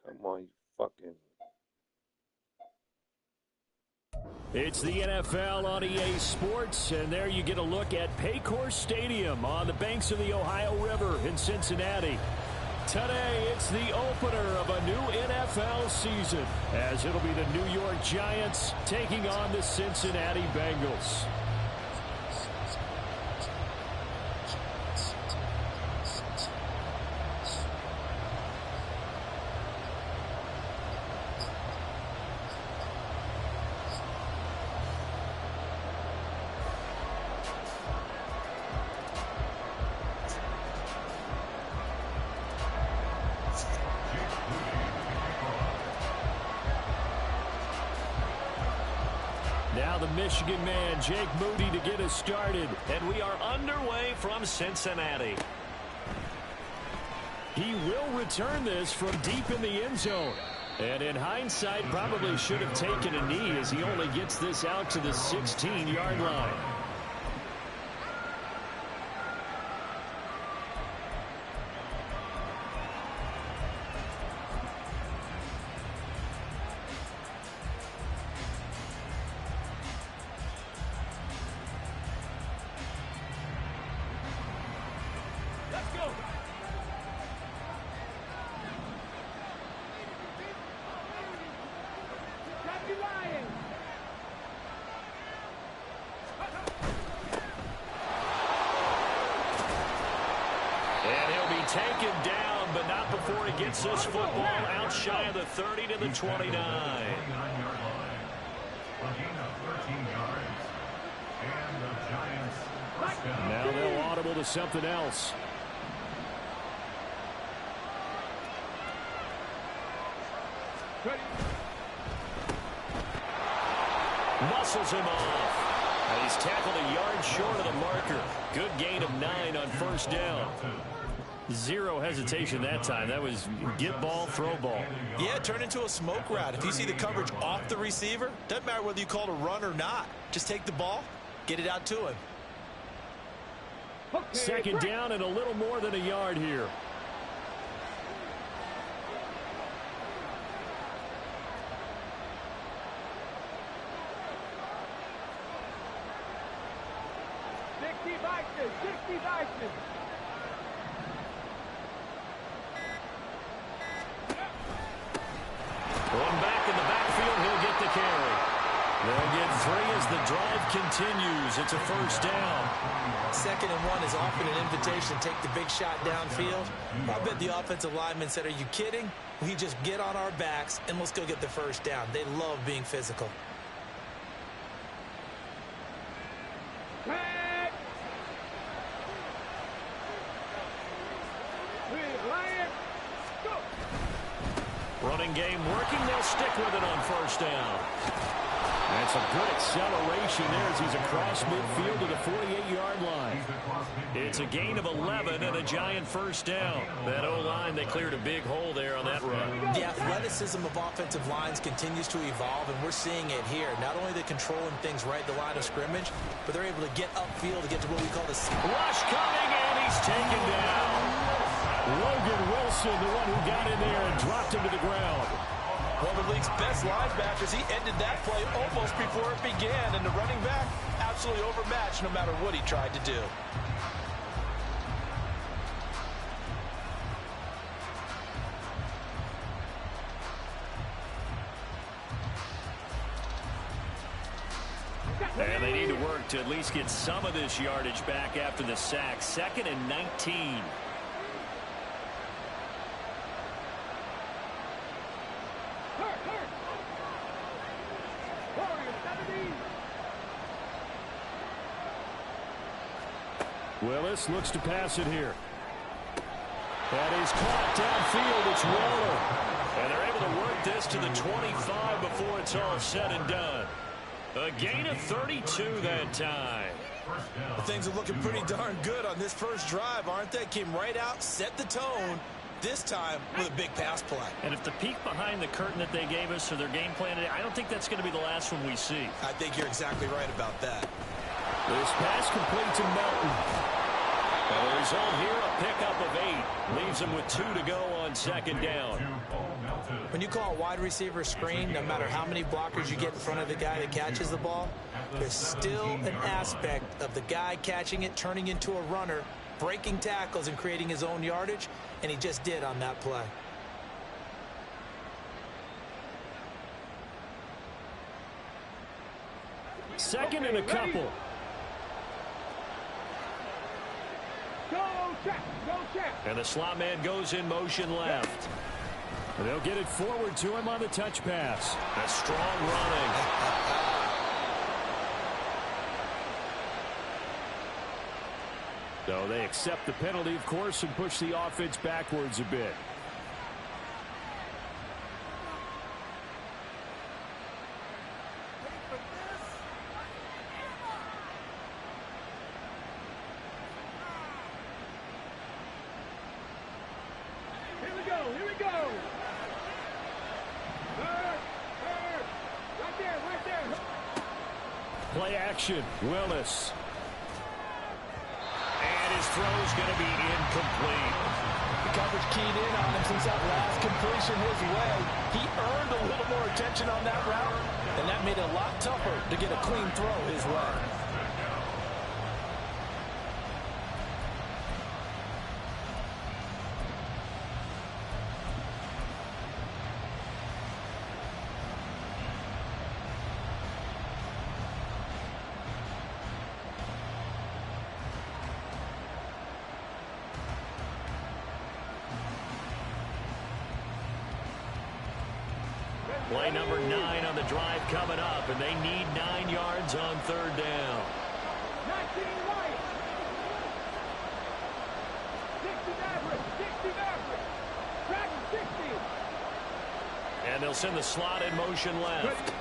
Come on, you fucking... It's the NFL on EA Sports, and there you get a look at Paycor Stadium on the banks of the Ohio River in Cincinnati. Today, it's the opener of a new NFL season, as it'll be the New York Giants taking on the Cincinnati Bengals. Now the Michigan man, Jake Moody, to get us started. And we are underway from Cincinnati. He will return this from deep in the end zone. And in hindsight, probably should have taken a knee as he only gets this out to the 16-yard line. Taken down, but not before he gets this football out shy of the 30 to the 29. Now they'll audible to something else. Muscles him off. And he's tackled a yard short of the marker. Good gain of 9 on first down. Zero hesitation that time. That was get ball, throw ball. Yeah, it turned into a smoke route. If you see the coverage off the receiver, doesn't matter whether you call it a run or not. Just take the ball, get it out to him. Second down and a little more than a yard here. One back in the backfield, he'll get the carry. They'll get 3 as the drive continues. It's a first down. 2nd and 1 is often an invitation to take the big shot downfield. I bet the offensive lineman said, are you kidding? We just get on our backs and let's go get the first down. They love being physical. Running game working. They'll stick with it on first down. That's a good acceleration there as he's across midfield to the 48-yard line. It's a gain of 11 and a Giant first down. That O-line, they cleared a big hole there on that run. The athleticism of offensive lines continues to evolve, and we're seeing it here. Not only are they controlling things right at the line of scrimmage, but they're able to get upfield to get to what we call the... Rush coming, and he's taken down. Logan Wilson, the one who got in there and dropped him to the ground. One of the league's best linebackers, he ended that play almost before it began, and the running back absolutely overmatched no matter what he tried to do. And they need to work to at least get some of this yardage back after the sack. 2nd and 19. Willis looks to pass it here. And he's caught downfield. It's Waller. And they're able to work this to the 25 before it's all said and done. A gain of 32 that time. Well, things are looking pretty darn good on this first drive, aren't they? Came right out, set the tone, this time with a big pass play. And if the peek behind the curtain that they gave us or their game plan today, I don't think that's going to be the last one we see. I think you're exactly right about that. This pass complete to Melton. And the result here, a pickup of 8. Leaves them with 2 to go on second down. When you call a wide receiver screen, no matter how many blockers you get in front of the guy that catches the ball, there's still an aspect of the guy catching it, turning into a runner, breaking tackles and creating his own yardage, and he just did on that play. Second and a couple. And the slot man goes in motion left. And they'll get it forward to him on the touch pass. A strong running. So they accept the penalty, of course, and push the offense backwards a bit. Here we go. Right there. Play action. Willis. And his throw's going to be incomplete. The coverage keyed in on him since that last completion his way. He earned a little more attention on that route, and that made it a lot tougher to get a clean throw his way. Play number 9 on the drive coming up, and they need 9 yards on third down. 19 right. 60 average. Track 60. And they'll send the slot in motion left.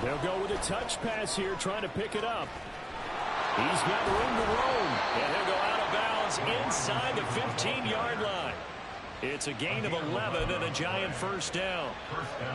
They'll go with a touch pass here, trying to pick it up. He's got room to roam, and he'll go out of bounds inside the 15-yard line. It's a gain of 11 and a Giant first down.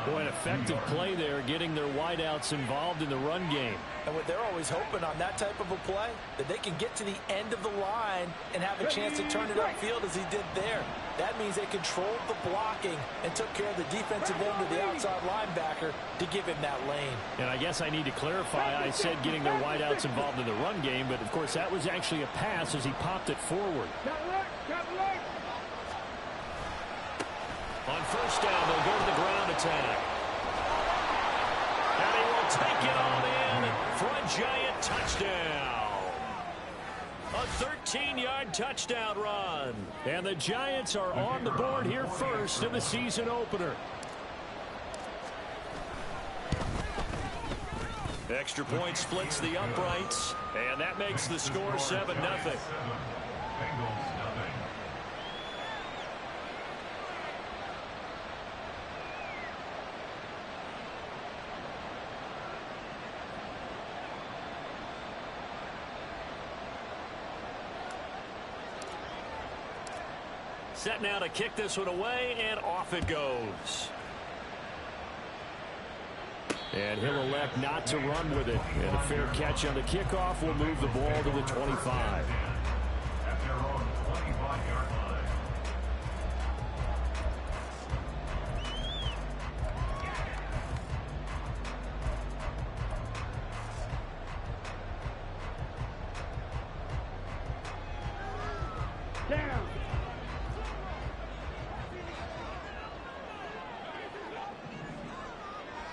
Boy, an effective play there, getting their wideouts involved in the run game. And what they're always hoping on that type of a play, that they can get to the end of the line and have a chance to turn it upfield as he did there. That means they controlled the blocking and took care of the defensive end of the outside linebacker to give him that lane. And I guess I need to clarify, I said getting their wideouts involved in the run game, but of course that was actually a pass as he popped it forward. On first down, they'll go to the ground attack. And he will take it on in for a Giant touchdown. A 13-yard touchdown run. And the Giants are on the board here first in the season opener. Extra point splits the uprights, and that makes the score 7-0. Set now to kick this one away, and off it goes. And he'll elect not to run with it. And a fair catch on the kickoff will move the ball to the 25. Down.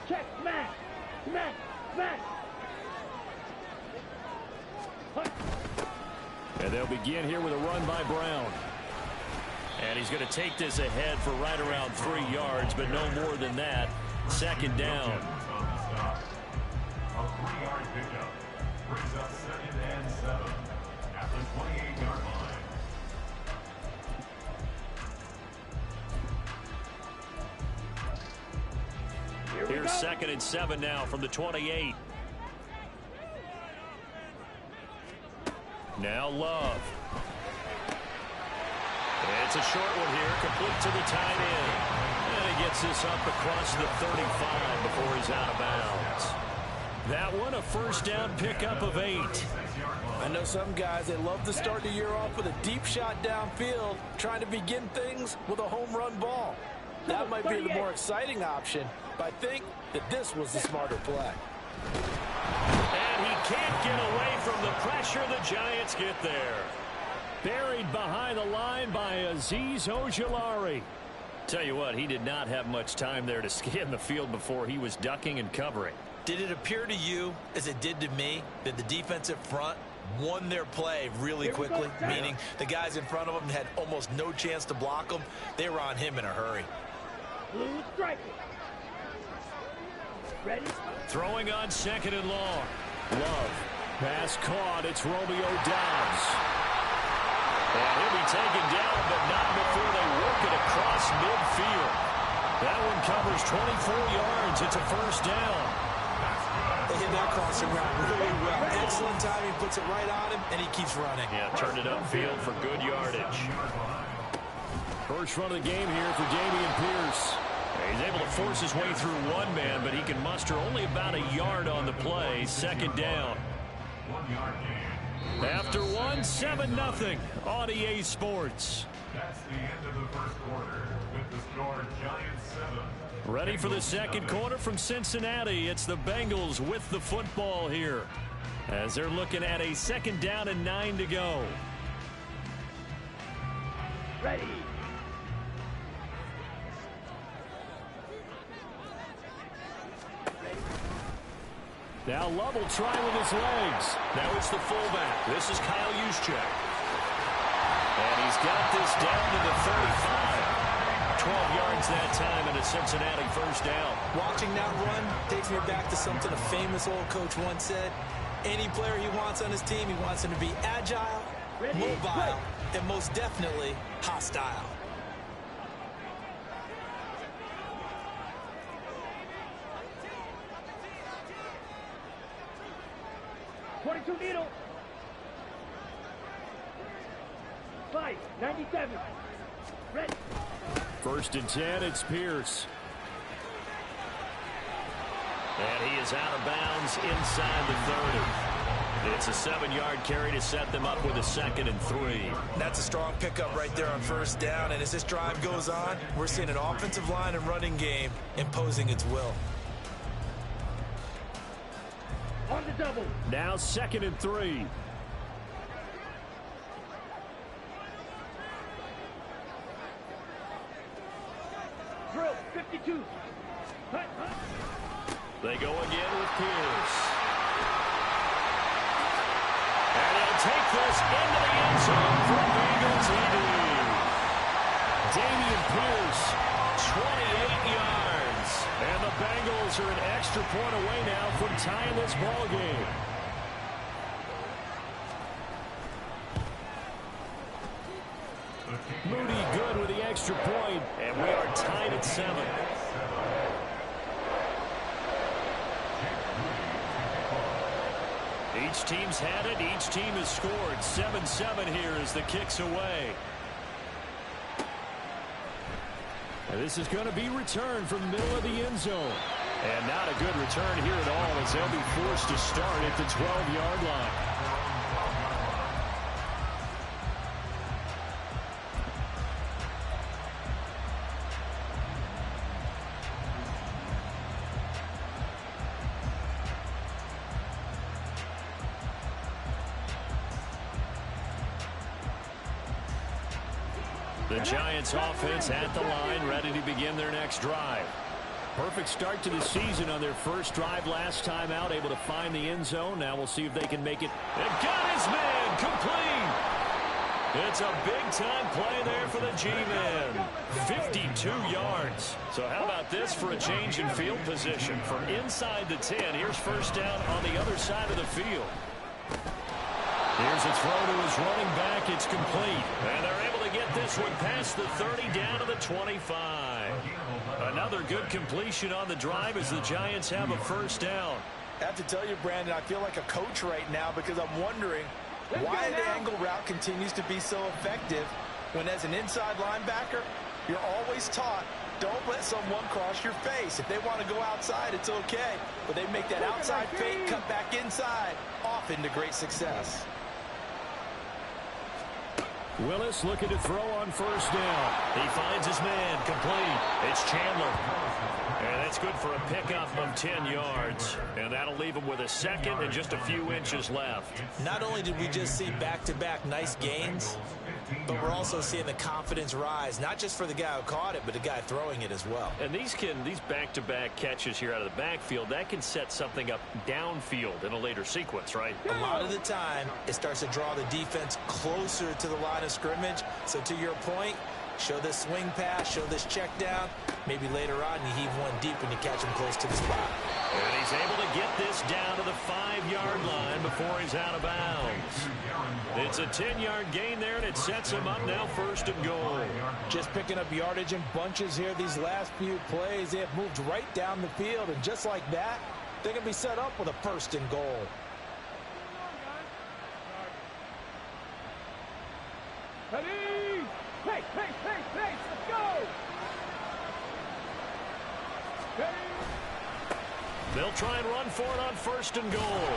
Check, smack. And they'll begin here with a run by Brown. And he's going to take this ahead for right around 3 yards, but no more than that. Second down. A 3-yard pickup brings up 2nd and 7 at the 28-yard line. Here's 2nd and 7 now from the 28. Now Love. It's a short one here, complete to the tight end. And he gets this up across the 35 before he's out of bounds. That one, a first down pickup of 8. I know some guys, they love to start the year off with a deep shot downfield, trying to begin things with a home run ball. That might be the more exciting option, but I think that this was the smarter play. And he can't get away from the pressure. The Giants get there. Buried behind the line by Azeez Ojulari. Tell you what, he did not have much time there to scan the field before he was ducking and covering. Did it appear to you, as it did to me, that the defensive front won their play really quickly? Meaning the guys in front of them had almost no chance to block them. They were on him in a hurry. Blue striker. Ready? Throwing on second and long. Love. Pass caught. It's Romeo Doubs. And he'll be taken down, but not before they work it across midfield. That one covers 24 yards. It's a first down. They hit that crossing route really well. Excellent timing, puts it right on him, and he keeps running. Yeah, turned it upfield for good yardage. First run of the game here for Dameon Pierce. He's able to force his way through one man, but he can muster only about a yard on the play. Second down. 1 yard gain. After 7-0 on EA Sports. That's the end of the first quarter with the score Giants 7. Ready for the second quarter from Cincinnati. It's the Bengals with the football here as they're looking at a second down and 9 to go. Ready. Now Love will try with his legs. Now it's the fullback. This is Kyle Juszczyk. And he's got this down to the 35. 12 yards that time and a Cincinnati first down. Watching that run takes me back to something a famous old coach once said. Any player he wants on his team, he wants him to be agile, mobile, and most definitely hostile. Needle. 5-97. Ready. First and 10, it's Pierce. And he is out of bounds inside the 30. It's a 7-yard carry to set them up with a 2nd and 3. That's a strong pickup right there on first down. And as this drive goes on, we're seeing an offensive line and running game imposing its will. On the double. Now 2nd and 3. Drill 52. Hut. They go again with Pierce. And he'll take this into the end zone for Bengals lead. Dameon Pierce, 28 yards. And the Bengals are an extra point away now from tying this ball game. Moody good with the extra point. And we are tied at 7. Each team's had it. Each team has scored. 7-7 here as the kick's away. And this is going to be returned from the middle of the end zone. And not a good return here at all as they'll be forced to start at the 12-yard line. The Giants offense at the line, ready to begin their next drive. Perfect start to the season on their first drive last time out, able to find the end zone. Now we'll see if they can make it. And got his man complete. It's a big-time play there for the G-Man. 52 yards. So how about this for a change in field position? From inside the 10, here's first down on the other side of the field. Here's a throw to his running back. It's complete. And they're able to get this one past the 30 down to the 25. Another good completion on the drive as the Giants have a first down. I have to tell you, Brandon, I feel like a coach right now because I'm wondering why the angle route continues to be so effective when as an inside linebacker, you're always taught, don't let someone cross your face. If they want to go outside, it's okay. But they make that outside fake, cut back inside, off into great success. Willis looking to throw on first down. He finds his man, complete. It's Chandler. And that's good for a pickup of 10 yards. And that'll leave him with a second and just a few inches left. Not only did we just see back-to-back nice gains, but we're also seeing the confidence rise, not just for the guy who caught it, but the guy throwing it as well. And these back-to-back catches here out of the backfield, that can set something up downfield in a later sequence, right? A lot of the time, it starts to draw the defense closer to the line of scrimmage. So to your point, show this swing pass, show this check down. Maybe later on you heave one deep when you catch him close to the spot. And he's able to get this down to the 5-yard line before he's out of bounds. It's a 10-yard gain there, and it sets him up now first and goal. Just picking up yardage in bunches here these last few plays. They have moved right down the field, and just like that, they're going to be set up with a first and goal. Ready? Pace, pace, pace, pace. Let's go. Ready? They'll try and run for it on first and goal.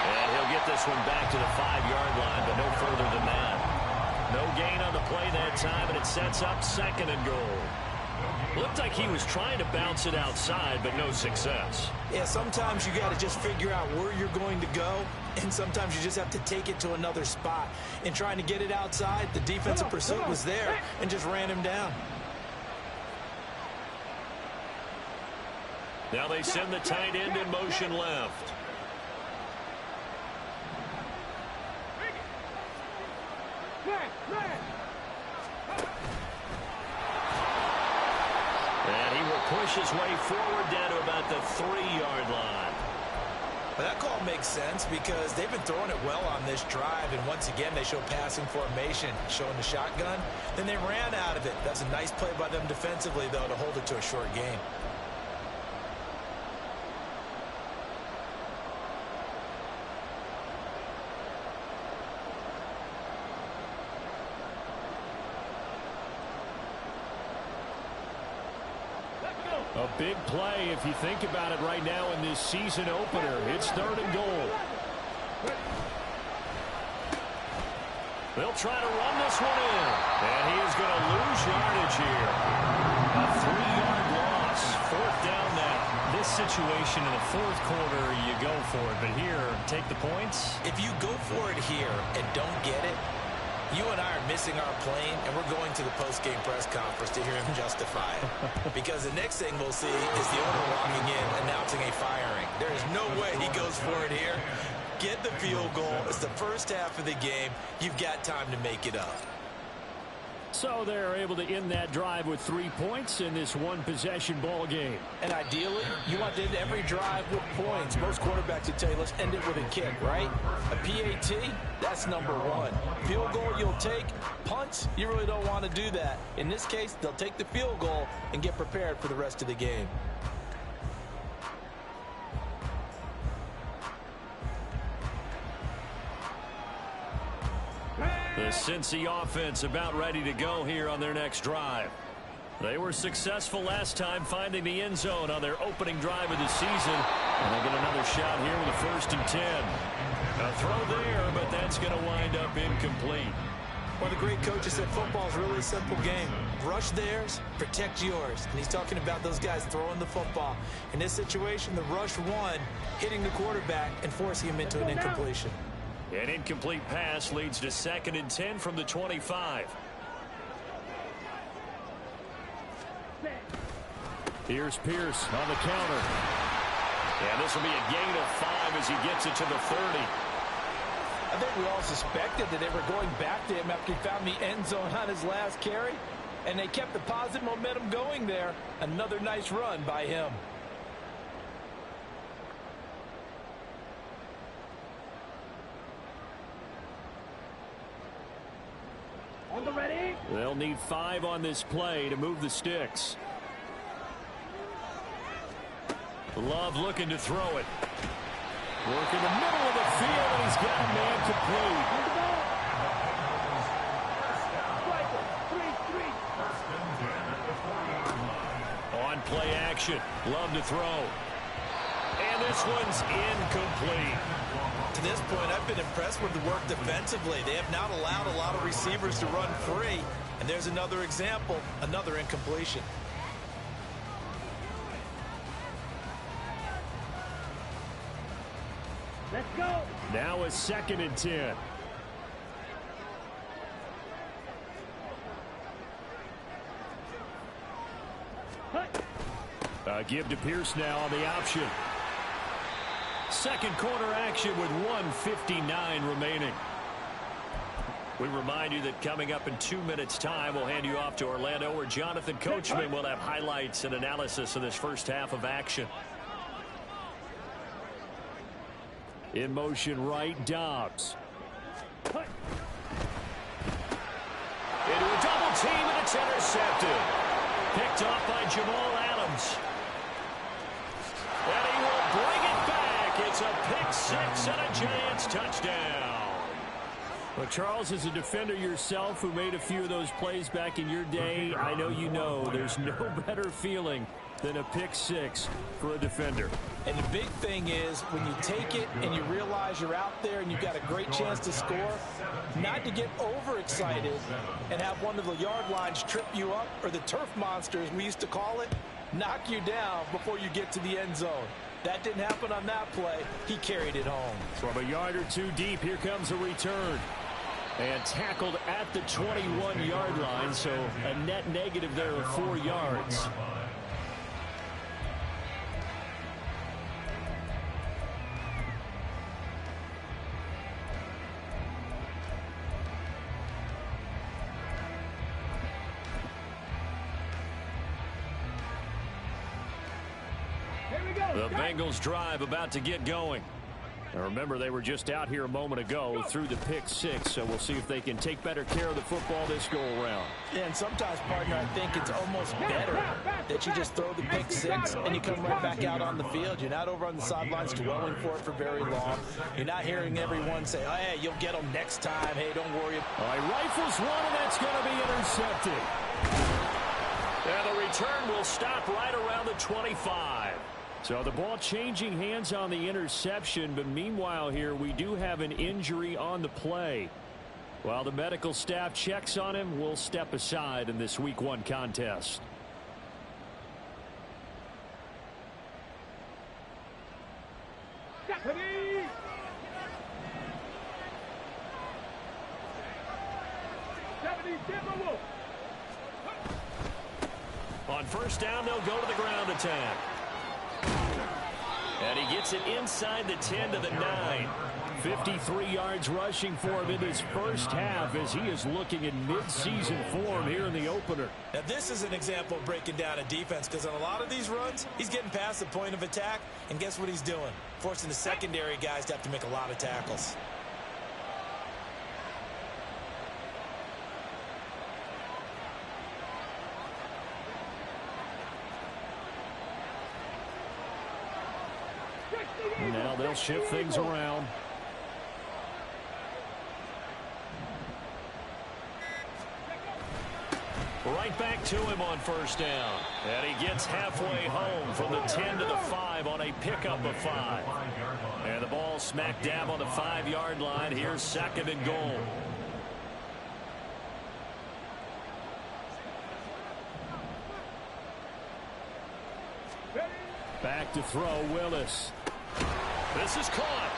And he'll get this one back to the 5-yard line, but no further than that. No gain on the play that time, and it sets up second and goal. Looked like he was trying to bounce it outside, but no success. Yeah, sometimes you got to just figure out where you're going to go, and sometimes you just have to take it to another spot. In trying to get it outside, the defensive pursuit was there and just ran him down. Now they send the tight end in motion left. And he will push his way forward down to about the 3-yard line. Well, that call makes sense because they've been throwing it well on this drive, and once again they show passing formation, showing the shotgun. Then they ran out of it. That's a nice play by them defensively, though, to hold it to a short game. A big play if you think about it right now in this season opener. It's third and goal. They'll try to run this one in. And he is going to lose yardage here. A 3-yard loss. Fourth down now. This situation in the fourth quarter, you go for it. But here, take the points. If you go for it here and don't get it, you and I are missing our plane, and we're going to the post-game press conference to hear him justify it. Because the next thing we'll see is the owner walking in announcing a firing. There is no way he goes for it here. Get the field goal. It's the first half of the game. You've got time to make it up. So they're able to end that drive with 3 points in this one-possession ball game. And ideally, you want to end every drive with points. Most quarterbacks would tell you, let's end it with a kick, right? A PAT, that's number 1. Field goal you'll take. Punts, you really don't want to do that. In this case, they'll take the field goal and get prepared for the rest of the game. The Cincy offense about ready to go here on their next drive. They were successful last time finding the end zone on their opening drive of the season. And they'll get another shot here with a 1st and 10. A throw there, but that's going to wind up incomplete. One of the great coaches said football is really a simple game. Rush theirs, protect yours. And he's talking about those guys throwing the football. In this situation, the rush one, hitting the quarterback and forcing him into an incompletion. An incomplete pass leads to 2nd and 10 from the 25. Here's Pierce on the counter. And this will be a gain of 5 as he gets it to the 30. I think we all suspected that they were going back to him after he found the end zone on his last carry. And they kept the positive momentum going there. Another nice run by him. On the ready. They'll need 5 on this play to move the sticks. Love looking to throw it. Work in the middle of the field, and he's got a man complete. On play action. Love to throw. And this one's incomplete. To this point, I've been impressed with the work defensively. They have not allowed a lot of receivers to run free. And there's another example, another incompletion. Let's go. Now a 2nd and 10. Give to Pierce now on the option. Second quarter action with 1:59 remaining. We remind you that coming up in 2 minutes' time, we'll hand you off to Orlando, where Jonathan Coachman will have highlights and analysis of this first half of action. In motion right, Dobbs. Into a double team, and it's intercepted. Picked off by Jamal Adams. And he will bring it back. It's a pick six and a Giants touchdown. Well, Charles, as a defender yourself who made a few of those plays back in your day, I know you know there's no better feeling than a pick six for a defender. And the big thing is when you take it and you realize you're out there and you've got a great chance to score, not to get overexcited and have one of the yard lines trip you up, or the turf monster, as we used to call it, knock you down before you get to the end zone. That didn't happen on that play. He carried it home. From a yard or two deep, here comes a return. And tackled at the 21-yard line, so a net negative there of 4 yards. The Bengals drive about to get going. Now remember, they were just out here a moment ago through the pick six, so we'll see if they can take better care of the football this go-around. Yeah, and sometimes, partner, I think it's almost better that you just throw the pick six and you come right back out on the field. You're not over on the sidelines dwelling for it for very long. You're not hearing everyone say, oh, hey, you'll get them next time. Hey, don't worry. All right, rifles one, and that's going to be intercepted. And the return will stop right around the 25. So the ball changing hands on the interception, but meanwhile here we do have an injury on the play. While the medical staff checks on him, we'll step aside in this Week 1 contest. Deputy! On first down, they'll go to the ground attack. And he gets it inside the 10 to the 9. 53 yards rushing for him in his first half as he is looking in mid-season form here in the opener. Now this is an example of breaking down a defense, because on a lot of these runs, he's getting past the point of attack, and guess what he's doing? Forcing the secondary guys to have to make a lot of tackles. Now they'll shift things around. Right back to him on first down. And he gets halfway home from the 10 to the 5 on a pickup of 5. And the ball smack dab on the 5-yard line. Here's second and goal. Back to throw, Willis. This is caught.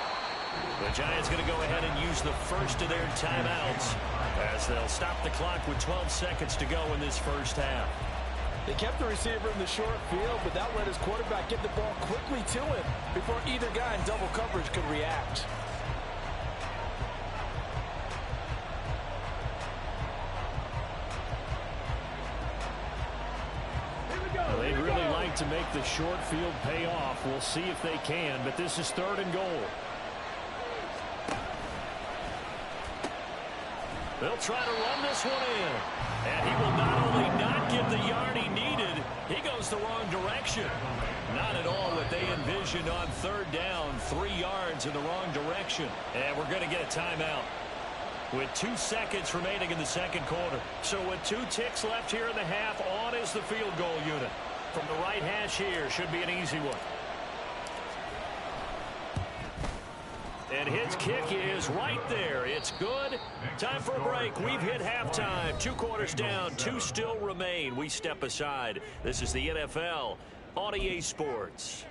The Giants going to go ahead and use the first of their timeouts as they'll stop the clock with 12 seconds to go in this first half. They kept the receiver in the short field, but that let his quarterback get the ball quickly to him before either guy in double coverage could react. They'd really like to make the short field pay off. We'll see if they can, but this is third and goal. They'll try to run this one in. And he will not only not get the yard he needed, he goes the wrong direction. Not at all what they envisioned on third down. 3 yards in the wrong direction. And we're going to get a timeout with 2 seconds remaining in the second quarter. So with 2 ticks left here in the half, on is the field goal unit. From the right hash here, should be an easy one. And his kick is right there. It's good. Time for a break. We've hit halftime. 2 quarters down. 2 still remain. We step aside. This is the NFL on EA Sports.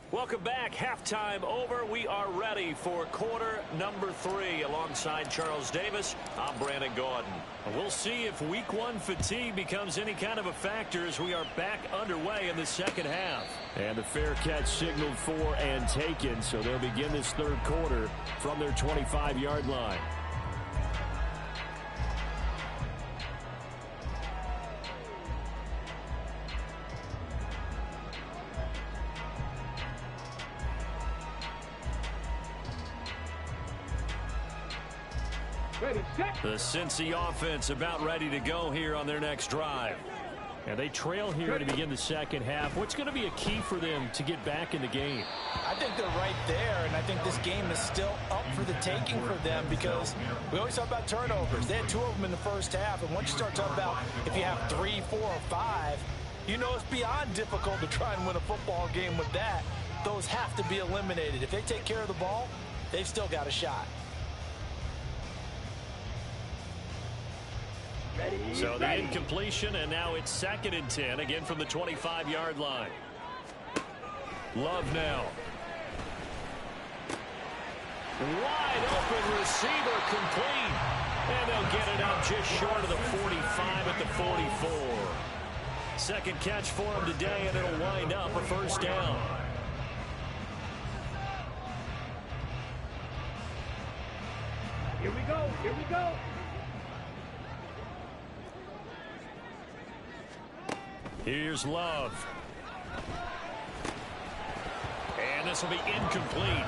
Welcome back. Halftime over. We are ready for quarter number 3. Alongside Charles Davis, I'm Brandon Gaudin. We'll see if week 1 fatigue becomes any kind of a factor as we are back underway in the second half. And the fair catch signaled for and taken, so they'll begin this third quarter from their 25-yard line. Ready, set. The Cincy offense about ready to go here on their next drive. And they trail here to begin the second half. What's going to be a key for them to get back in the game? I think they're right there, and I think this game is still up for the taking for them because we always talk about turnovers. They had 2 of them in the first half, and once you start talking about if you have 3, 4, or 5, you know it's beyond difficult to try and win a football game with that. Those have to be eliminated. If they take care of the ball, they've still got a shot. So the incompletion, and now it's 2nd and 10, again from the 25-yard line. Love now. Wide open receiver complete. And they'll get it out just short of the 45 at the 44. Second catch for him today, and it'll wind up a first down. Here we go. Here we go. Here's Love. And this will be incomplete.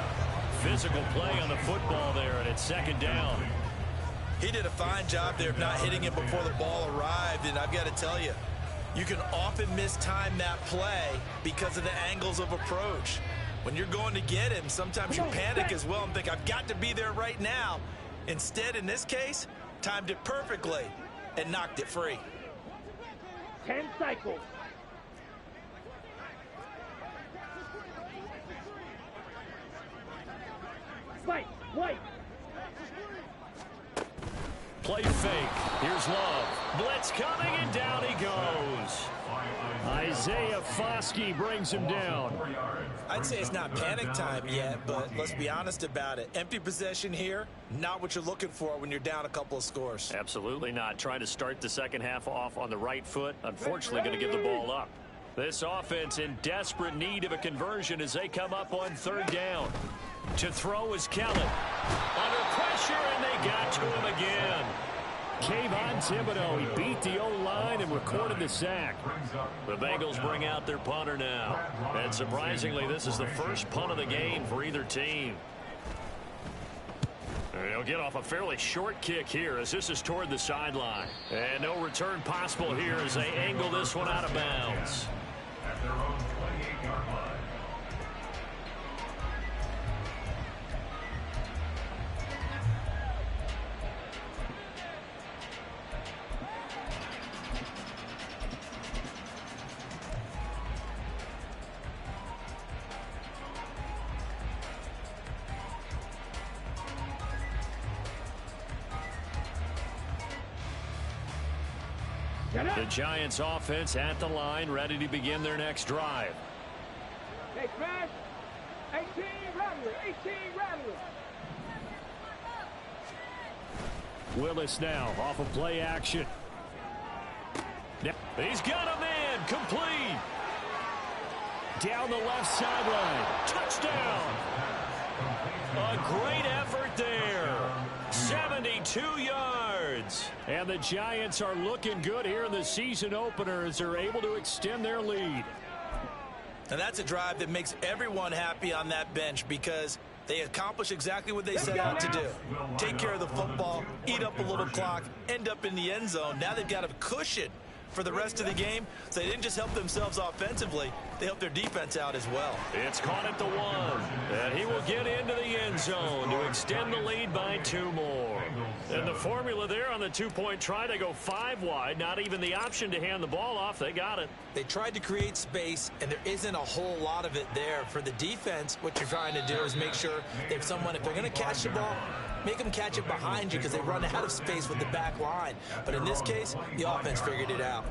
Physical play on the football there, and it's 2nd down. He did a fine job there of not hitting him before the ball arrived, and I've got to tell you, you can often mistime that play because of the angles of approach. When you're going to get him, sometimes you panic as well and think, I've got to be there right now. Instead, in this case, timed it perfectly and knocked it free. 10 cycles. White. Play fake. Here's Love. Blitz coming, and down he goes. Isaiah Foskey brings him down. I'd say it's not panic time yet, but let's be honest about it. Empty possession here, not what you're looking for when you're down a couple of scores. Absolutely not. Trying to start the second half off on the right foot. Unfortunately, going to give the ball up. This offense in desperate need of a conversion as they come up on 3rd down. To throw is Kelly. Under pressure, and they got to him again. Kayvon Thibodeau, he beat the O-line and recorded the sack. The Bengals bring out their punter now. And surprisingly, this is the first punt of the game for either team. They'll get off a fairly short kick here as this is toward the sideline. And no return possible here as they angle this one out of bounds. At their own 28-yard line. The Giants offense at the line, ready to begin their next drive. Hey, Smash. 18 Rattler. 18 Rattler. Willis now off of play action. He's got a man. Complete. Down the left sideline. Touchdown. A great effort there. 72 yards. And the Giants are looking good here in the season opener as they're able to extend their lead. And that's a drive that makes everyone happy on that bench because they accomplish exactly what they set out to do. Take care of the football, eat up a little clock, end up in the end zone. Now they've got a cushion for the rest of the game, so they didn't just help themselves offensively, they helped their defense out as well. It's caught at the 1. And He will get into the end zone to extend the lead by 2 more. And the formula there on the two-point try to go 5 wide. Not even the option to hand the ball off. They got it. They tried to create space, and there isn't a whole lot of it there. For the defense, what you're trying to do is make sure if they're going to catch the ball, make them catch it behind you because they run out of space with the back line. But in this case, the offense figured it out.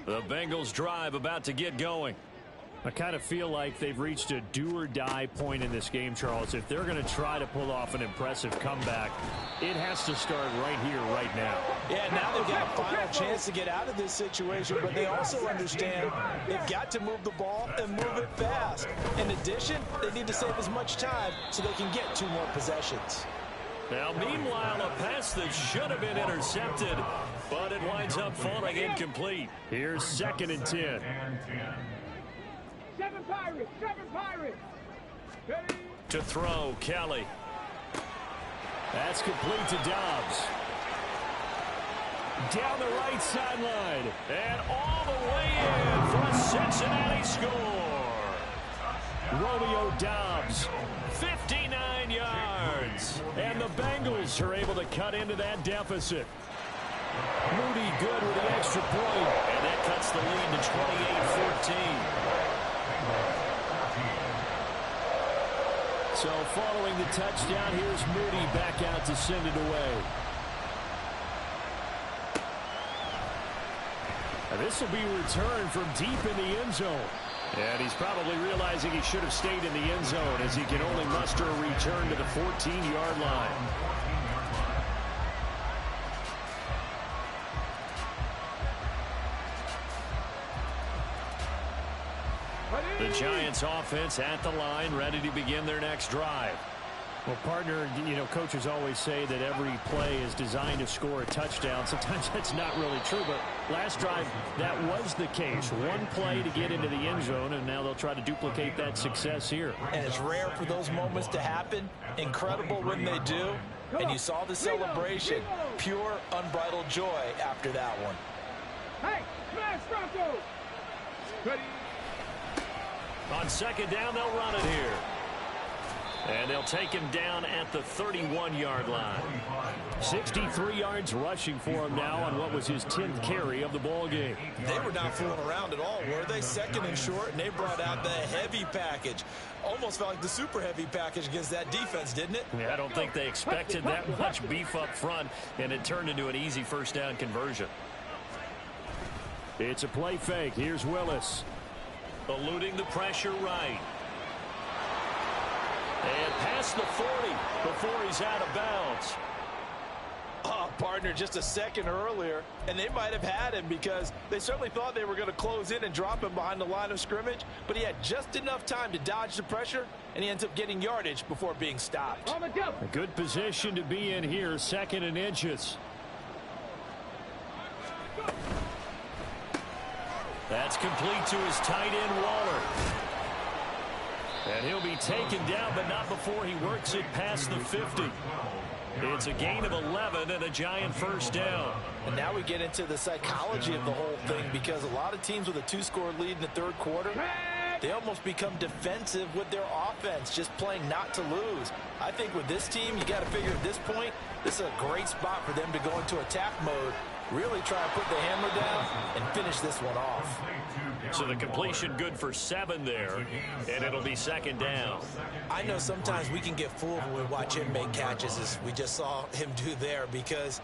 The Bengals drive about to get going. I kind of feel like they've reached a do-or-die point in this game, Charles. If they're going to try to pull off an impressive comeback, it has to start right here, right now. Yeah, now they've got a final chance to get out of this situation, but they also understand they've got to move the ball and move it fast. In addition, they need to save as much time so they can get 2 more possessions. Now, meanwhile, a pass that should have been intercepted, but it winds up falling incomplete. Here's 2nd and 10. 7 Pirates, 7 Pirates. Ready? To throw, Kelly. That's complete to Dobbs. Down the right sideline. And all the way in for a Cincinnati score. Romeo Dobbs. 59 yards. And the Bengals are able to cut into that deficit. Moody good with the extra point. And that cuts the lead to 28-14. So following the touchdown, here's Moody back out to send it away. And this will be returned from deep in the end zone. And he's probably realizing he should have stayed in the end zone as he can only muster a return to the 14-yard line. The Giants offense at the line, ready to begin their next drive. Well, partner, coaches always say that every play is designed to score a touchdown. Sometimes that's not really true, but last drive, that was the case. One play to get into the end zone, and now they'll try to duplicate that success here. And it's rare for those moments to happen. Incredible when they do. And you saw the celebration. Pure, unbridled joy after that one. Hey, smash Bronco. Ready? On 2nd down, they'll run it here. And they'll take him down at the 31-yard line. 63 yards rushing for him now on what was his 10th carry of the ball game. They were not fooling around at all, were they? 2nd and short, and they brought out the heavy package. Almost felt like the super heavy package against that defense, didn't it? Yeah, I don't think they expected that much beef up front, and it turned into an easy 1st down conversion. It's a play fake. Here's Willis. Eluding the pressure right. And past the 40 before he's out of bounds. Oh, partner, just a second earlier, and they might have had him because they certainly thought they were going to close in and drop him behind the line of scrimmage, but he had just enough time to dodge the pressure, and he ends up getting yardage before being stopped. A good position to be in here, 2nd and inches. That's complete to his tight end, Waller. And he'll be taken down, but not before he works it past the 50. It's a gain of 11 and a Giant 1st down. And now we get into the psychology of the whole thing, because a lot of teams with a 2-score lead in the 3rd quarter, they almost become defensive with their offense, just playing not to lose. I think with this team, you got to figure at this point, this is a great spot for them to go into attack mode, really try to put the hammer down and finish this one off. So the completion good for 7 there, and it'll be 2nd down. I know sometimes we can get fooled when we watch him make catches, as we just saw him do there, because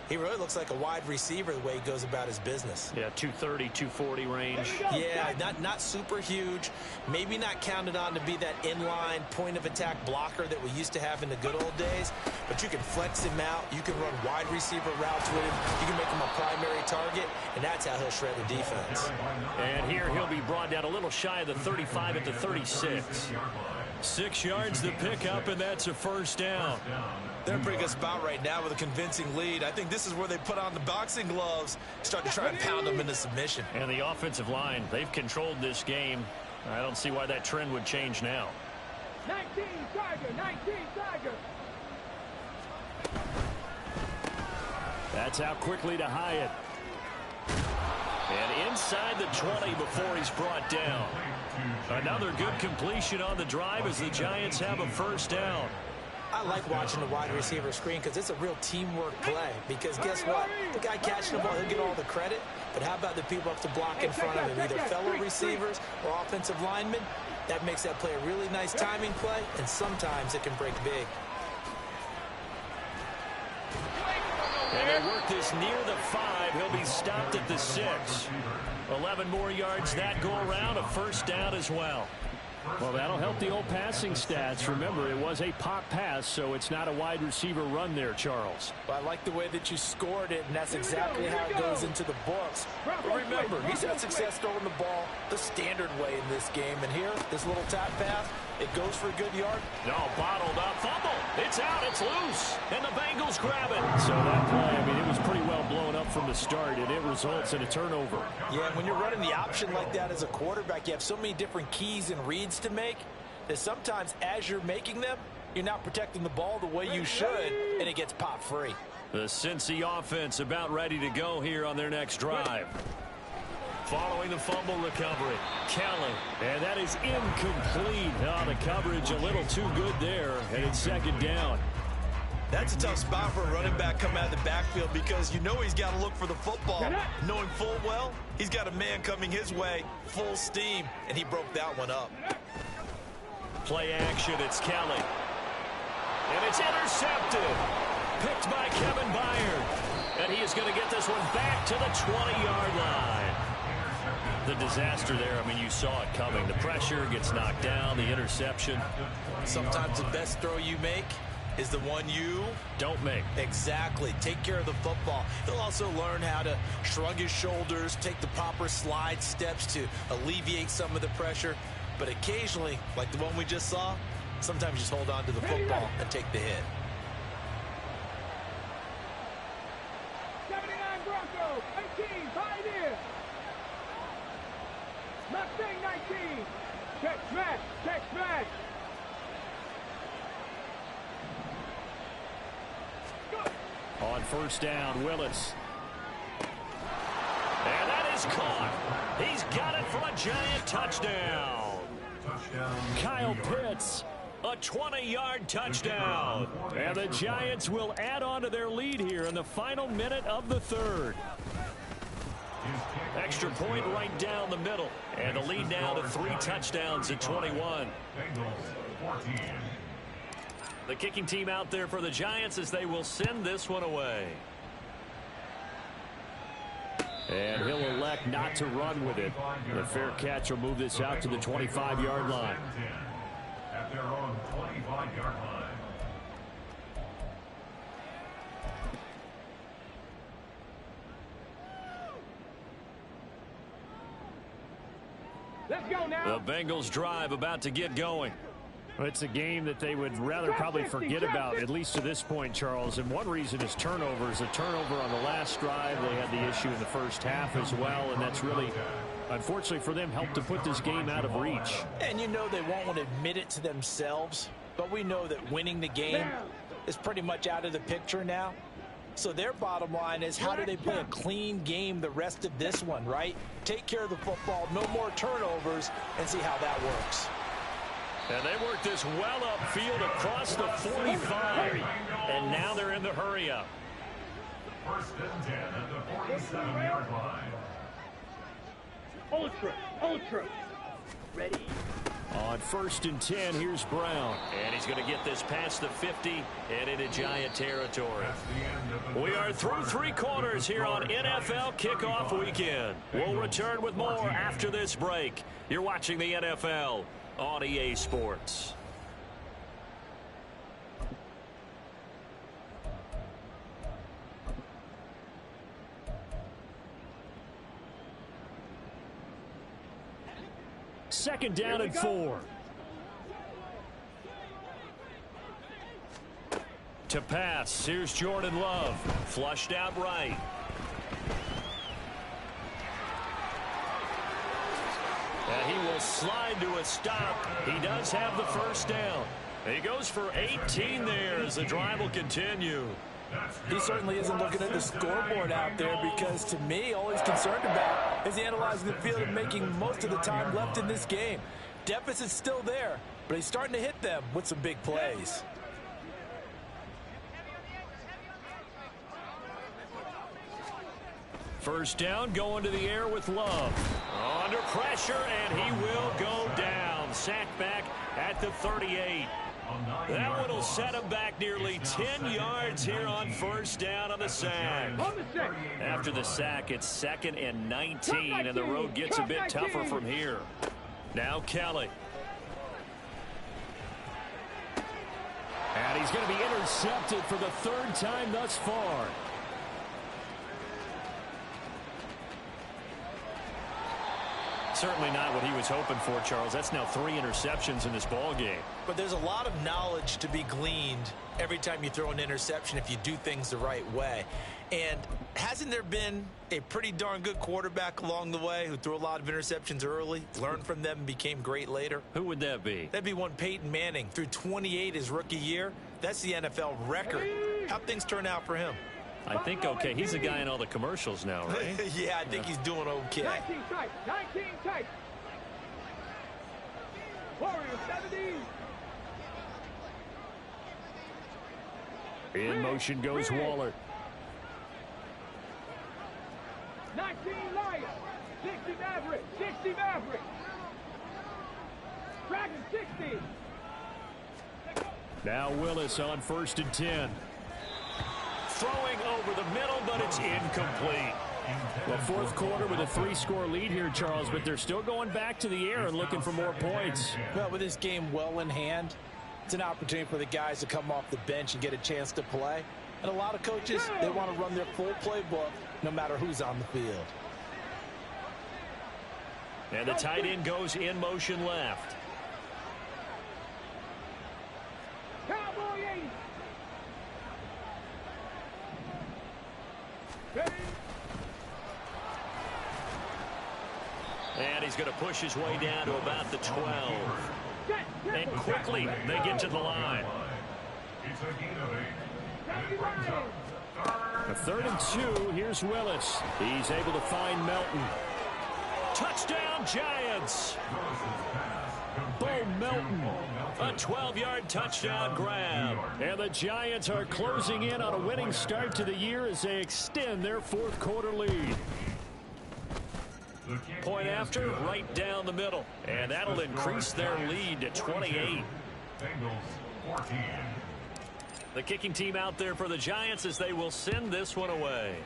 he really looks like a wide receiver the way he goes about his business. Yeah, 230, 240 range. Yeah, not super huge. Maybe not counted on to be that inline point-of-attack blocker that we used to have in the good old days. But you can flex him out. You can run wide receiver routes with him. You can make him a primary target, and that's how he'll shred the defense. And here he'll be brought down a little shy of the 35 at the 36. 6 yards to pick up, and that's a 1st down. They're in a pretty good spot right now with a convincing lead. I think this is where they put on the boxing gloves, start to try and pound them into submission. And the offensive line, they've controlled this game. I don't see why that trend would change now. 19 Tiger, 19 Tiger. That's out quickly to Hyatt. And inside the 20 before he's brought down. Another good completion on the drive as the Giants have a first down. I like watching the wide receiver screen because it's a real teamwork play. Because guess what? The guy catching the ball, he'll get all the credit. But how about the people up to block in front of him, either fellow receivers or offensive linemen? That makes that play a really nice timing play, and sometimes it can break big. And they work this near the 5. He'll be stopped at the 6. 11 more yards that go around, a first down as well. Well, that'll help the old passing stats. Remember, it was a pop pass, so it's not a wide receiver run there, Charles. Well, I like the way that you scored it, and that's exactly how it goes into the books. But remember, he's had success throwing the ball the standard way in this game. And here, this little tap pass, it goes for a good yard. No, bottled up. Fumble. It's out. It's loose. And the Bengals grab it. So that play, I mean, it was pretty well blown up from the start, and it results in a turnover. Yeah, and when you're running the option like that as a quarterback, you have so many different keys and reads to make that sometimes as you're making them, you're not protecting the ball the way you should, and it gets pop free. The Cincy offense about ready to go here on their next drive. Following the fumble recovery, Kelly. And that is incomplete. Oh, the coverage a little too good there, and it's second down. That's a tough spot for a running back coming out of the backfield because you know he's got to look for the football, knowing full well he's got a man coming his way, full steam, and he broke that one up. Play action, it's Kelly. And it's intercepted. Picked by Kevin Byard. And he is going to get this one back to the 20-yard line. The disaster there, I mean, you saw it coming. The pressure gets knocked down, the interception. Sometimes the best throw you make is the one you don't make. Exactly. Take care of the football. He'll also learn how to shrug his shoulders, take the proper slide steps to alleviate some of the pressure. But occasionally, like the one we just saw, sometimes just hold on to the football and take the hit. 79 Broncos, 18, Pioneer. Mustang 19. Check smash, check smash. On first down, Willis. And that is caught. He's got it for a Giant touchdown. Kyle Pitts. A 20-yard touchdown. And the Giants will add on to their lead here in the final minute of the third. Extra point right down the middle. And the lead now to 3 touchdowns at 21. The kicking team out there for the Giants as they will send this one away. And he'll elect not to run with it. The fair catch will move this out to the 25-yard line. At their own 25-yard line. Let's go now. The Bengals drive about to get going. Well, it's a game that they would rather probably forget about, at least to this point, Charles. And one reason is turnovers. A turnover on the last drive. They had the issue in the first half as well, and that's really, unfortunately for them, helped to put this game out of reach. And you know they won't want to admit it to themselves, but we know that winning the game is pretty much out of the picture now. So their bottom line is, how do they play a clean game the rest of this one, right? Take care of the football, no more turnovers, and see how that works. And they work this well upfield across the 45. And now they're in the hurry up. First and 10 at the 47-yard line. Ultra. Ready. On first and 10, here's Brown. And he's going to get this past the 50 and into Giant territory. We are through 3 quarters here on NFL Kickoff Weekend. We'll return with more after this break. You're watching the NFL on EA Sports. Second down and 4. To pass, here's Jordan Love. Flushed out right. And he will slide to a stop. He does have the first down. He goes for 18 there as the drive will continue. He certainly isn't looking at the scoreboard out there because, to me, all he's concerned about is analyzing the field and making most of the time left in this game. Deficit's still there, but he's starting to hit them with some big plays. First down, going to the air with Love. Under pressure, and he will go down. Sacked back at the 38. That one will set him back nearly 10 yards here on first down on the sack. After the sack, it's 2nd and 19, and the road gets a bit tougher from here. Now Kelly. And he's going to be intercepted for the 3rd time thus far. Certainly not what he was hoping for, Charles. That's now 3 interceptions in this ball game. But there's a lot of knowledge to be gleaned every time you throw an interception if you do things the right way. And hasn't there been a pretty darn good quarterback along the way who threw a lot of interceptions early, learned from them, and became great later? Who would that be? That'd be one Peyton Manning. Threw 28 his rookie year. That's the NFL record. How'd things turn out for him? I think okay. He's a guy in all the commercials now, right? Yeah, I think he's doing okay. 19 tight. 19 tight. Warriors 70. In motion goes Waller. 19 Lions. 60 Maverick. 60 Maverick. Dragon 60. Now Willis on 1st and 10. Throwing over the middle, but it's incomplete. Well, 4th quarter with a 3-score lead here, Charles, but they're still going back to the air and looking for more points. Well, with this game well in hand, it's an opportunity for the guys to come off the bench and get a chance to play. And a lot of coaches, they want to run their full playbook no matter who's on the field. And the tight end goes in motion left. Cowboy 80. Ready? And he's going to push his way down to about the 12. And quickly, they get to the line. A 3rd and 2. Here's Willis. He's able to find Melton. Touchdown, Giants. Bo Melton. A 12-yard touchdown grab. And the Giants are closing in on a winning start to the year as they extend their 4th quarter lead. Point after, right down the middle. And that'll increase their lead to 28. The kicking team out there for the Giants as they will send this one away.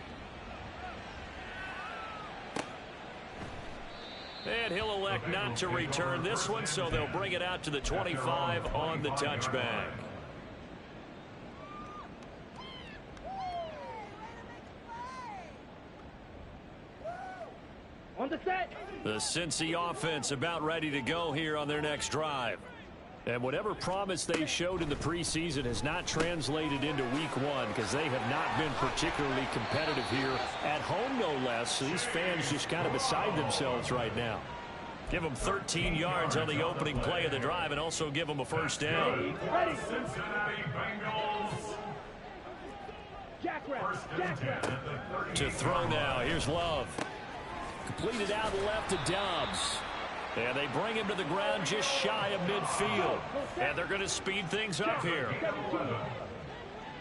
And he'll elect not to return this one, so they'll bring it out to the 25 on the touchback. On the set. The Cincy offense about ready to go here on their next drive. And whatever promise they showed in the preseason has not translated into week 1 because they have not been particularly competitive here at home, no less. So these fans just kind of beside themselves right now. Give them 13 yards on the opening play of the drive and also give them a first down. Ready. Cincinnati Bengals. Jackrabbit. To throw now. Here's Love. Completed out left to Dobbs. And they bring him to the ground just shy of midfield. And they're going to speed things up here.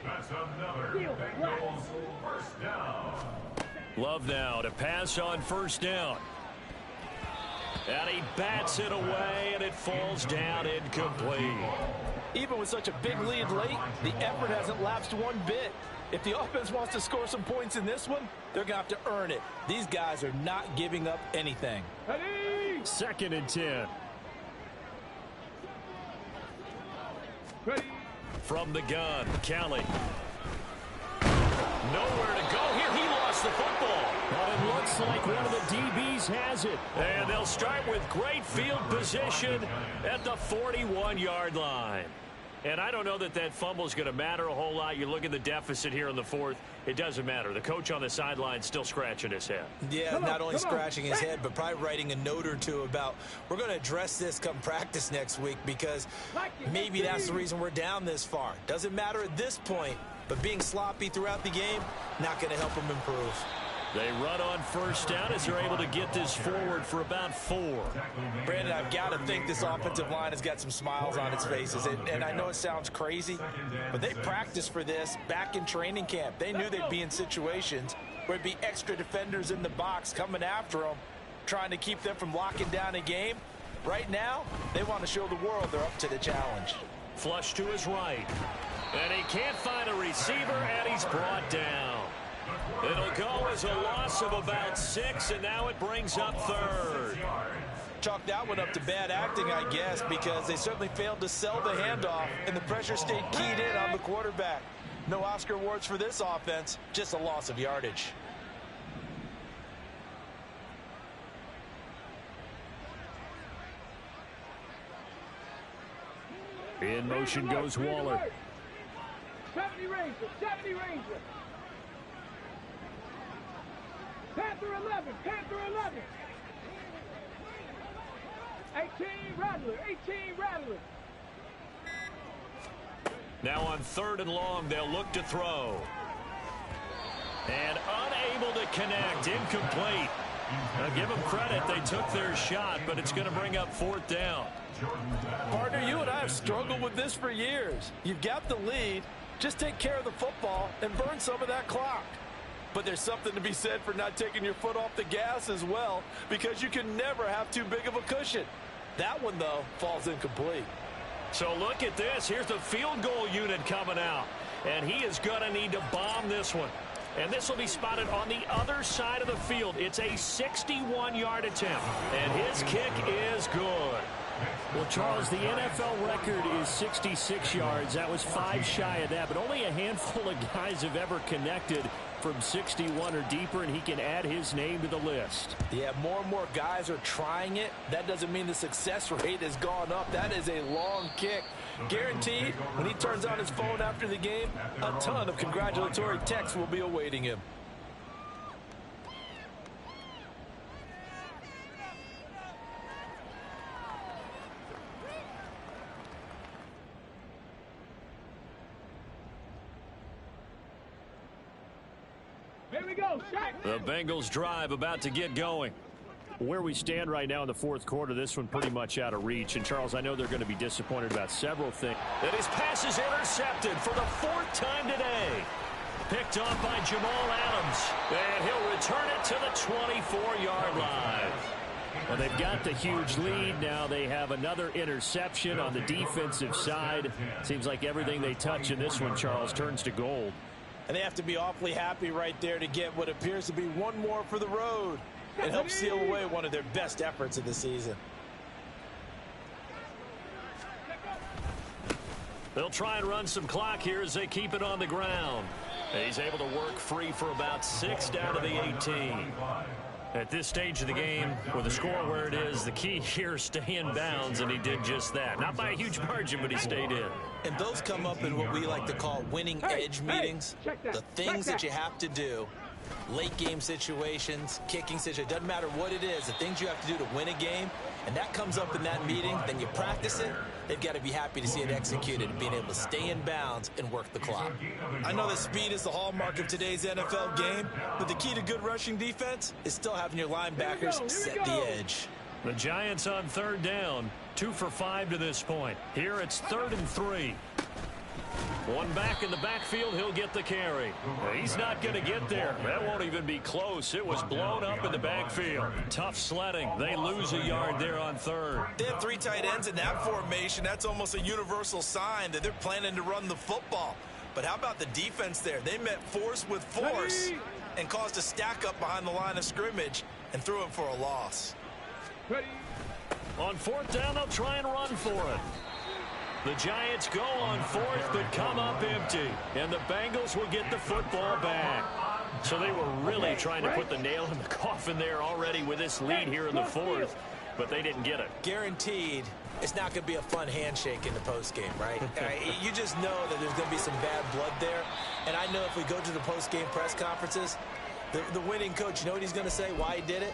That's another Bengals first down. Love now to pass on first down. And he bats it away, and it falls down incomplete. Even with such a big lead late, the effort hasn't lapsed one bit. If the offense wants to score some points in this one, they're going to have to earn it. These guys are not giving up anything. Ready. 2nd and 10. Ready. From the gun, Kelly. Nowhere to go here. He lost the football. But it looks like one of the DBs has it. And they'll start with great field position at the 41-yard line. And I don't know that that fumble is going to matter a whole lot. You look at the deficit here in the fourth. It doesn't matter. The coach on the sideline still scratching his head. Yeah, not only scratching his head, but probably writing a note or two about we're going to address this come practice next week because maybe that's the reason we're down this far. Doesn't matter at this point, but being sloppy throughout the game, not going to help them improve. They run on first down as they're able to get this forward for about 4. Brandon, I've got to think this offensive line has got some smiles on its faces. And I know it sounds crazy, but they practiced for this back in training camp. They knew they'd be in situations where there'd be extra defenders in the box coming after them, trying to keep them from locking down a game. Right now, they want to show the world they're up to the challenge. Flush to his right. And he can't find a receiver, and he's brought down. It'll go as a loss of about 6, and now it brings up 3rd. Chalk that one up to bad acting, I guess, because they certainly failed to sell the handoff, and the pressure stayed keyed in on the quarterback. No Oscar awards for this offense, just a loss of yardage. In motion goes Waller. 70 Ranger, 70 Ranger. Panther 11, Panther 11. 18 Rattler, 18 Rattler. Now on 3rd and long, they'll look to throw. And unable to connect, incomplete. Now give them credit, they took their shot, but it's going to bring up 4th down. Partner, you and I have struggled with this for years. You've got the lead, just take care of the football and burn some of that clock. But there's something to be said for not taking your foot off the gas as well, because you can never have too big of a cushion. That one, though, falls incomplete. So look at this. Here's the field goal unit coming out. And he is going to need to bomb this one. And this will be spotted on the other side of the field. It's a 61-yard attempt. And his kick is good. Well, Charles, the NFL record is 66 yards. That was 5 shy of that, but only a handful of guys have ever connected from 61 or deeper, and he can add his name to the list. Yeah, more and more guys are trying it. That doesn't mean the success rate has gone up. That is a long kick. Guaranteed, when he turns on his phone after the game, a ton of congratulatory texts will be awaiting him. Here we go, shot. The Bengals drive about to get going. Where we stand right now in the 4th quarter, this one pretty much out of reach. And, Charles, I know they're going to be disappointed about several things. And his pass is intercepted for the 4th time today. Picked off by Jamal Adams. And he'll return it to the 24-yard line. Well, they've got the huge lead. Now they have another interception on the defensive side. Seems like everything they touch in this one, Charles, turns to gold. And they have to be awfully happy right there to get what appears to be one more for the road. It helps seal away one of their best efforts of the season. They'll try and run some clock here as they keep it on the ground. He's able to work free for about 6 down to the 18. At this stage of the game, with the score where it is, the key here is stay in bounds, and he did just that. Not by a huge margin, but he stayed in. And those come up in what we like to call winning edge meetings. The things that you have to do, late game situations, kicking situations, doesn't matter what it is, the things you have to do to win a game, and that comes up in that meeting, then you practice it, they've got to be happy to see it executed and being able to stay in bounds and work the clock. I know that speed is the hallmark of today's NFL game, but the key to good rushing defense is still having your linebackers set the edge. The Giants on 3rd down, 2 for 5 to this point. Here it's 3rd and 3. One back in the backfield, he'll get the carry. He's not going to get there. That won't even be close. It was blown up in the backfield. Tough sledding. They lose a yard there on 3rd. They have 3 tight ends in that formation. That's almost a universal sign that they're planning to run the football. But how about the defense there? They met force with force and caused a stack up behind the line of scrimmage and threw him for a loss. On 4th down, they'll try and run for it. The Giants go on 4th, but come up empty. And the Bengals will get the football back. So they were really trying to put the nail in the coffin there already with this lead here in the 4th, but they didn't get it. Guaranteed, It's not going to be a fun handshake in the postgame, right? You just know that there's going to be some bad blood there. And I know if we go to the postgame press conferences, the winning coach, you know what he's going to say, why he did it?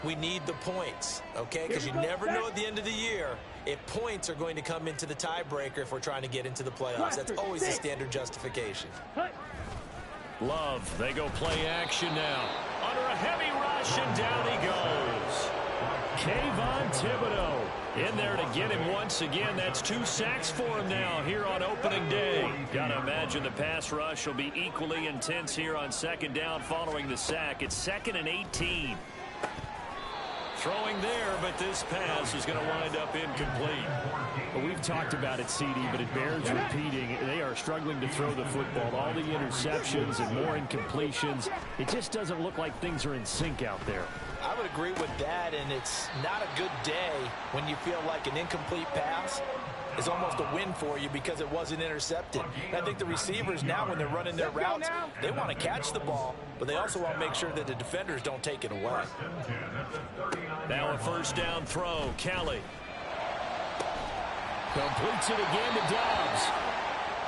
We need the points, okay? Because you never know at the end of the year if points are going to come into the tiebreaker if we're trying to get into the playoffs. That's always the standard justification. Love, they go play action now. Under a heavy rush, and down he goes. Kayvon Thibodeau in there to get him once again. That's 2 sacks for him now here on opening day. Got to imagine the pass rush will be equally intense here on second down following the sack. It's 2nd and 18. Throwing there, but this pass is going to wind up incomplete. Well, we've talked about it, CD, but it bears repeating. They are struggling to throw the football. All the interceptions and more incompletions. It just doesn't look like things are in sync out there. I would agree with that, and it's not a good day when you feel like an incomplete pass is almost a win for you because it wasn't intercepted. And I think the receivers now, when they're running their routes, they want to catch the ball, but they also want to make sure that the defenders don't take it away. Now a first down throw. Kelly completes it again to Dobbs.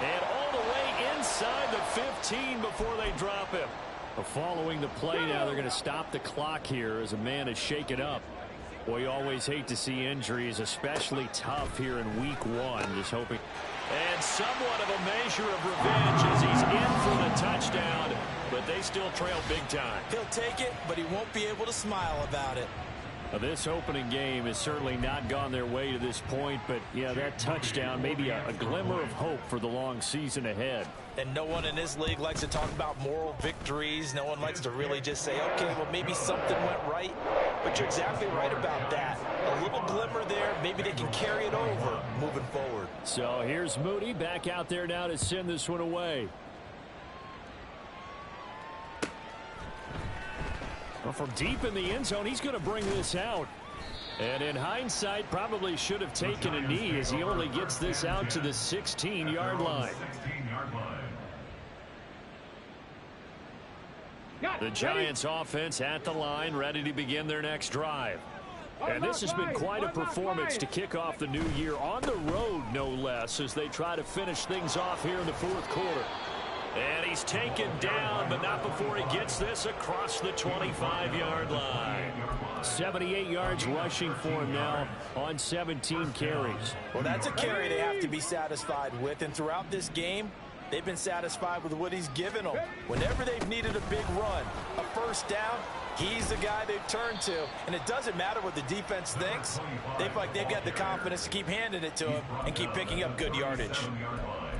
And all the way inside the 15 before they drop him. Following the play now, they're going to stop the clock here as a man is shaken up. Boy, you always hate to see injuries, especially tough here in week 1. Just hoping. And somewhat of a measure of revenge as he's in for the touchdown, but they still trail big time. He'll take it, but he won't be able to smile about it. This opening game has certainly not gone their way to this point, but yeah, that touchdown, maybe a glimmer of hope for the long season ahead. And no one in this league likes to talk about moral victories. No one likes to really just say, okay, well, maybe something went right. But you're exactly right about that. A little glimmer there. Maybe they can carry it over moving forward. So here's Moody back out there now to send this one away. Well, from deep in the end zone, he's going to bring this out. And in hindsight, probably should have taken a knee as he only gets this out to the 16-yard line. The Giants offense at the line, ready to begin their next drive. And this has been quite a performance to kick off the new year on the road, no less, as they try to finish things off here in the fourth quarter. And he's taken down, but not before he gets this across the 25-yard line. 78 yards rushing for him now on 17 carries. Well, that's a carry they have to be satisfied with. And throughout this game, they've been satisfied with what he's given them. Whenever they've needed a big run, a first down, he's the guy they've turned to. And it doesn't matter what the defense thinks. They feel like they've got the confidence to keep handing it to him and keep picking up good yardage.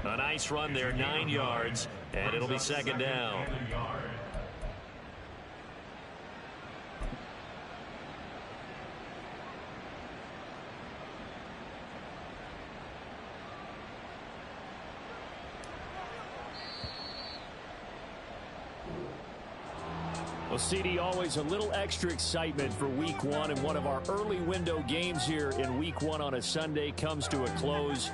A nice run there, 9 yards, and it'll be second down. Well, CD, always a little extra excitement for week 1, and one of our early window games here in week 1 on a Sunday comes to a close.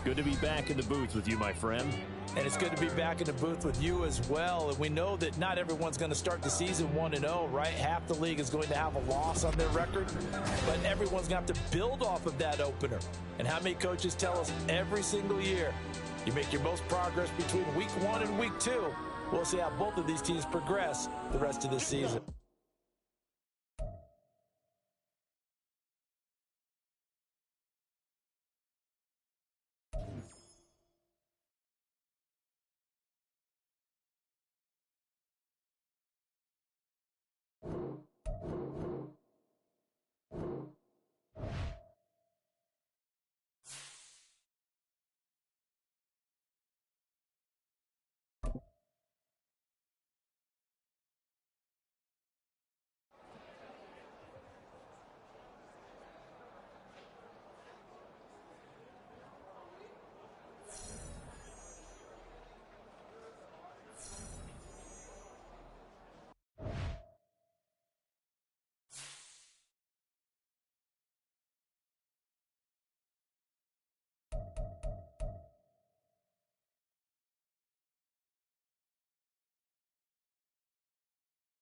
Good to be back in the booth with you, my friend. And it's good to be back in the booth with you as well. And we know that not everyone's going to start the season 1-0, right? Half the league is going to have a loss on their record, but everyone's going to have to build off of that opener. And how many coaches tell us every single year, you make your most progress between week 1 and week 2. We'll see how both of these teams progress the rest of this season.